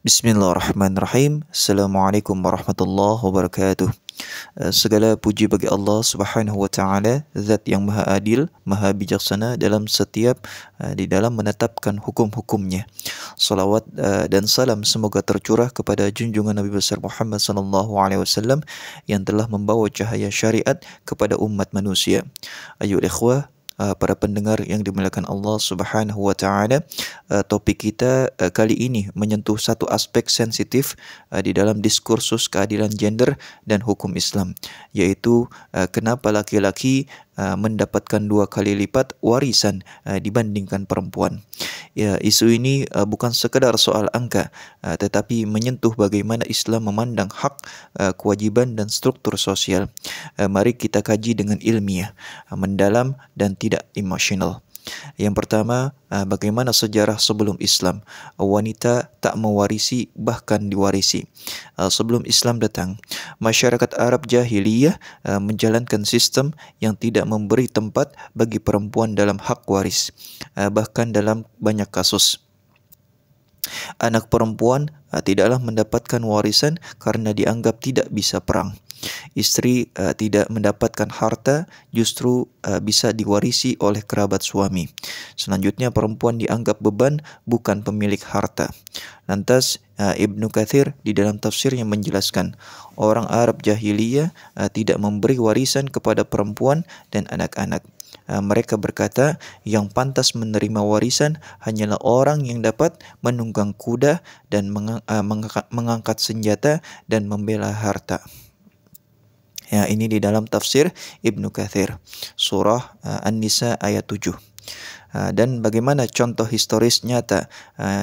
Bismillahirrahmanirrahim. Assalamualaikum warahmatullahi wabarakatuh. Segala puji bagi Allah Subhanahu wa taala, zat yang maha adil, maha bijaksana dalam setiap di dalam menetapkan hukum-hukumnya. Salawat dan salam semoga tercurah kepada junjungan Nabi besar Muhammad sallallahu alaihi wasallam yang telah membawa cahaya syariat kepada umat manusia. Ayo ikhwah, para pendengar yang dimuliakan Allah Subhanahu wa taala, topik kita kali ini menyentuh satu aspek sensitif di dalam diskursus keadilan gender dan hukum Islam, yaitu kenapa laki-laki mendapatkan 2 kali lipat warisan dibandingkan perempuan. Ya, isu ini bukan sekedar soal angka, tetapi menyentuh bagaimana Islam memandang hak, kewajiban dan struktur sosial. Mari kita kaji dengan ilmiah, mendalam dan tidak emosional. Yang pertama, bagaimana sejarah sebelum Islam. Wanita tak mewarisi, bahkan diwarisi. Sebelum Islam datang, masyarakat Arab jahiliyah menjalankan sistem yang tidak memberi tempat bagi perempuan dalam hak waris. Bahkan dalam banyak kasus, anak perempuan tidaklah mendapatkan warisan karena dianggap tidak bisa perang. Istri tidak mendapatkan harta, justru bisa diwarisi oleh kerabat suami. Selanjutnya, perempuan dianggap beban, bukan pemilik harta. Lantas Ibnu Katsir di dalam tafsirnya menjelaskan, orang Arab jahiliyah tidak memberi warisan kepada perempuan dan anak-anak. Mereka berkata, yang pantas menerima warisan hanyalah orang yang dapat menunggang kuda dan mengangkat senjata dan membela harta. Ya, ini di dalam tafsir Ibnu Katsir, surah An-Nisa ayat 7. Dan bagaimana contoh historis nyata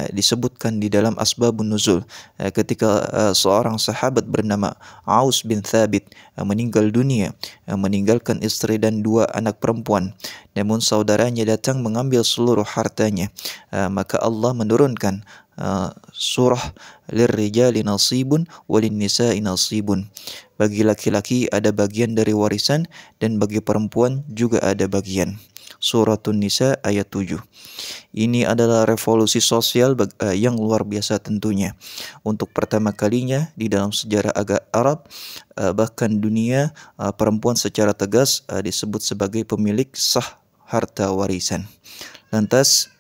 disebutkan di dalam Asbabun Nuzul, ketika seorang sahabat bernama Aus bin Thabit meninggal dunia, meninggalkan istri dan 2 anak perempuan. Namun saudaranya datang mengambil seluruh hartanya. Maka Allah menurunkan surah Lirrijali nasibun walinnisa'i nasibun. Bagi laki-laki ada bagian dari warisan dan bagi perempuan juga ada bagian. Suratun Nisa ayat 7. Ini adalah revolusi sosial yang luar biasa tentunya. Untuk pertama kalinya di dalam sejarah Arab, bahkan dunia, perempuan secara tegas disebut sebagai pemilik sah harta warisan. Lantas,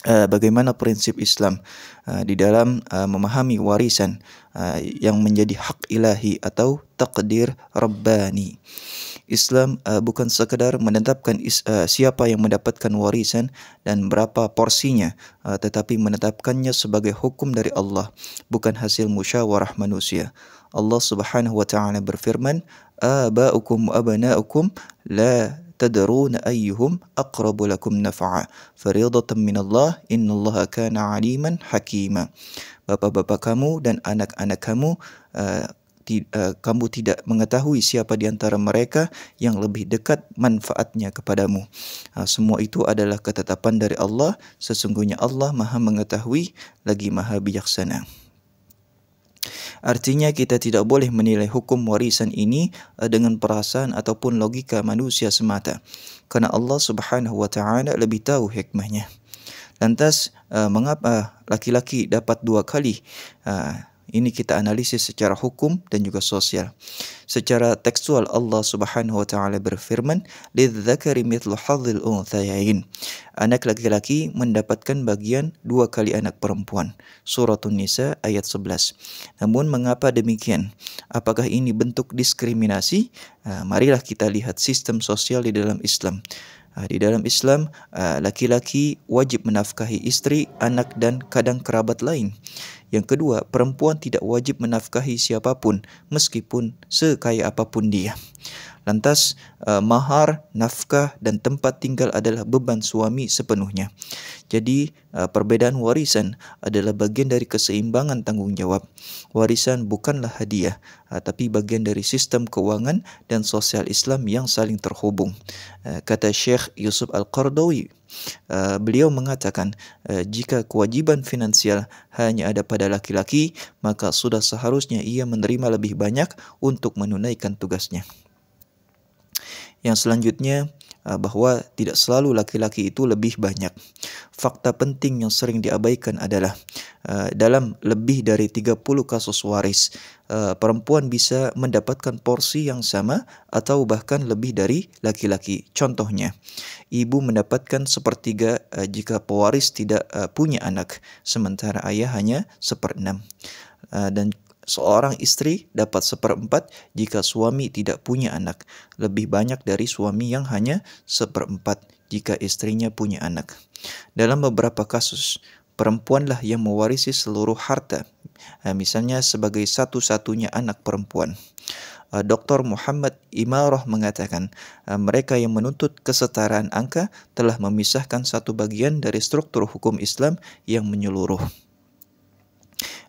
bagaimana prinsip Islam di dalam memahami warisan yang menjadi hak ilahi atau takdir Rabbani. Islam bukan sekadar menetapkan siapa yang mendapatkan warisan dan berapa porsinya, tetapi menetapkannya sebagai hukum dari Allah, bukan hasil musyawarah manusia. Allah Subhanahu wa taala berfirman, "Aba'ukum wa abna'ukum la tadruna ayyuhum aqrabu lakum naf'a fariidatan minallah innallaha kana 'aliman hakima." Bapak-bapak kamu dan anak-anak kamu, kamu tidak mengetahui siapa di antara mereka yang lebih dekat manfaatnya kepadamu. Semua itu adalah ketetapan dari Allah. Sesungguhnya Allah Maha mengetahui lagi Maha bijaksana. Artinya kita tidak boleh menilai hukum warisan ini dengan perasaan ataupun logika manusia semata, karena Allah Subhanahu wa taala lebih tahu hikmahnya. Lantas mengapa laki-laki dapat 2 kali? Ini kita analisis secara hukum dan juga sosial. Secara tekstual Allah Subhanahu wa taala berfirman, "Lidzakari mithlu hadzil unthayain." Anak laki-laki mendapatkan bagian 2 kali anak perempuan. Suratun Nisa ayat 11. Namun mengapa demikian? Apakah ini bentuk diskriminasi? Marilah kita lihat sistem sosial di dalam Islam. Di dalam Islam, laki-laki wajib menafkahi istri, anak dan kadang kerabat lain. Yang kedua, perempuan tidak wajib menafkahi siapapun meskipun sekaya apapun dia. Lantas, mahar, nafkah dan tempat tinggal adalah beban suami sepenuhnya. Jadi, perbedaan warisan adalah bagian dari keseimbangan tanggung jawab. Warisan bukanlah hadiah, tapi bagian dari sistem keuangan dan sosial Islam yang saling terhubung. Kata Syekh Yusuf Al-Qardawi, beliau mengatakan, jika kewajiban finansial hanya ada pada laki-laki, maka sudah seharusnya ia menerima lebih banyak untuk menunaikan tugasnya. Yang selanjutnya, bahwa tidak selalu laki-laki itu lebih banyak. Fakta penting yang sering diabaikan adalah dalam lebih dari 30 kasus waris, perempuan bisa mendapatkan porsi yang sama atau bahkan lebih dari laki-laki. Contohnya, ibu mendapatkan sepertiga jika pewaris tidak punya anak, sementara ayah hanya seperenam. Dan seorang istri dapat seperempat jika suami tidak punya anak, lebih banyak dari suami yang hanya seperempat jika istrinya punya anak. Dalam beberapa kasus, perempuanlah yang mewarisi seluruh harta, misalnya sebagai satu-satunya anak perempuan. Dr. Muhammad Imarah mengatakan, mereka yang menuntut kesetaraan angka telah memisahkan satu bagian dari struktur hukum Islam yang menyeluruh.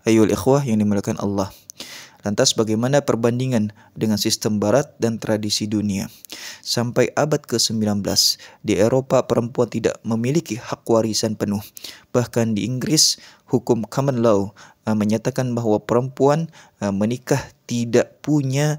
Ayol ikhwah yang dimuliakan Allah. Lantas bagaimana perbandingan dengan sistem barat dan tradisi dunia? Sampai abad ke-19, di Eropa perempuan tidak memiliki hak warisan penuh. Bahkan di Inggris, hukum common law menyatakan bahwa perempuan menikah tidak punya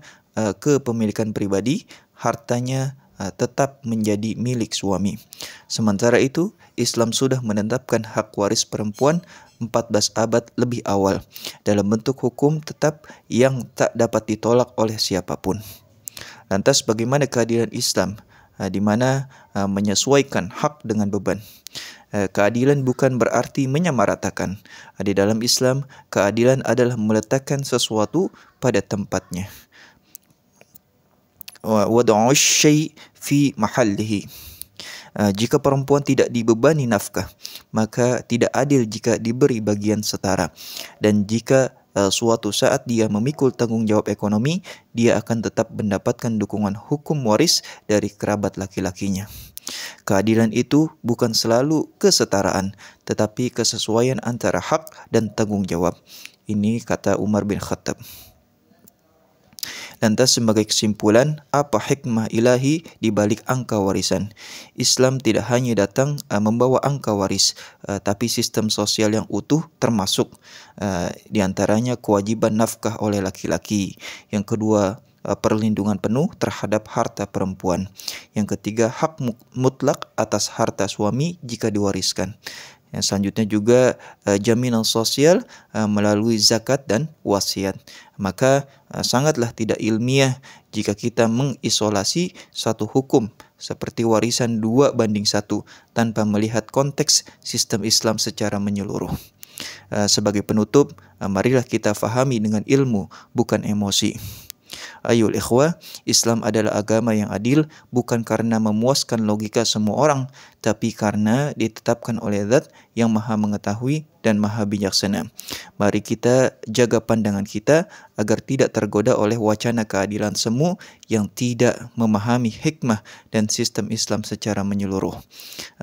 kepemilikan pribadi, hartanya tetap menjadi milik suami. Sementara itu, Islam sudah menetapkan hak waris perempuan 14 abad lebih awal dalam bentuk hukum tetap yang tak dapat ditolak oleh siapapun. Lantas bagaimana keadilan Islam di mana menyesuaikan hak dengan beban? Keadilan bukan berarti menyamaratakan. Di dalam Islam, keadilan adalah meletakkan sesuatu pada tempatnya. Wad'u syai' fi mahallihi. Jika perempuan tidak dibebani nafkah, maka tidak adil jika diberi bagian setara. Dan jika suatu saat dia memikul tanggung jawab ekonomi, dia akan tetap mendapatkan dukungan hukum waris dari kerabat laki-lakinya. Keadilan itu bukan selalu kesetaraan, tetapi kesesuaian antara hak dan tanggung jawab. Ini kata Umar bin Khattab. Lantas sebagai kesimpulan, apa hikmah ilahi di balik angka warisan? Islam tidak hanya datang membawa angka waris, tapi sistem sosial yang utuh termasuk diantaranya kewajiban nafkah oleh laki-laki. Yang kedua, perlindungan penuh terhadap harta perempuan. Yang ketiga, hak mutlak atas harta suami jika diwariskan. Yang selanjutnya juga jaminan sosial melalui zakat dan wasiat. Maka sangatlah tidak ilmiah jika kita mengisolasi satu hukum seperti warisan 2:1 tanpa melihat konteks sistem Islam secara menyeluruh. Sebagai penutup, marilah kita fahami dengan ilmu, bukan emosi. Ayol ikhwah, Islam adalah agama yang adil bukan karena memuaskan logika semua orang, tapi karena ditetapkan oleh Zat yang Maha Mengetahui dan Maha Bijaksana. Mari kita jaga pandangan kita agar tidak tergoda oleh wacana keadilan semu yang tidak memahami hikmah dan sistem Islam secara menyeluruh.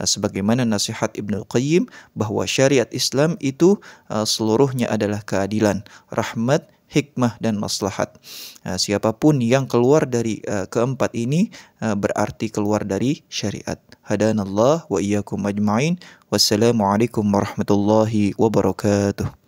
Sebagaimana nasihat Ibnu Qayyim bahwa syariat Islam itu seluruhnya adalah keadilan, rahmat, hikmah dan maslahat. Siapapun yang keluar dari keempat ini berarti keluar dari syariat. Hadanallah wa iyyakum ajma'in. Wassalamualaikum warahmatullahi wabarakatuh.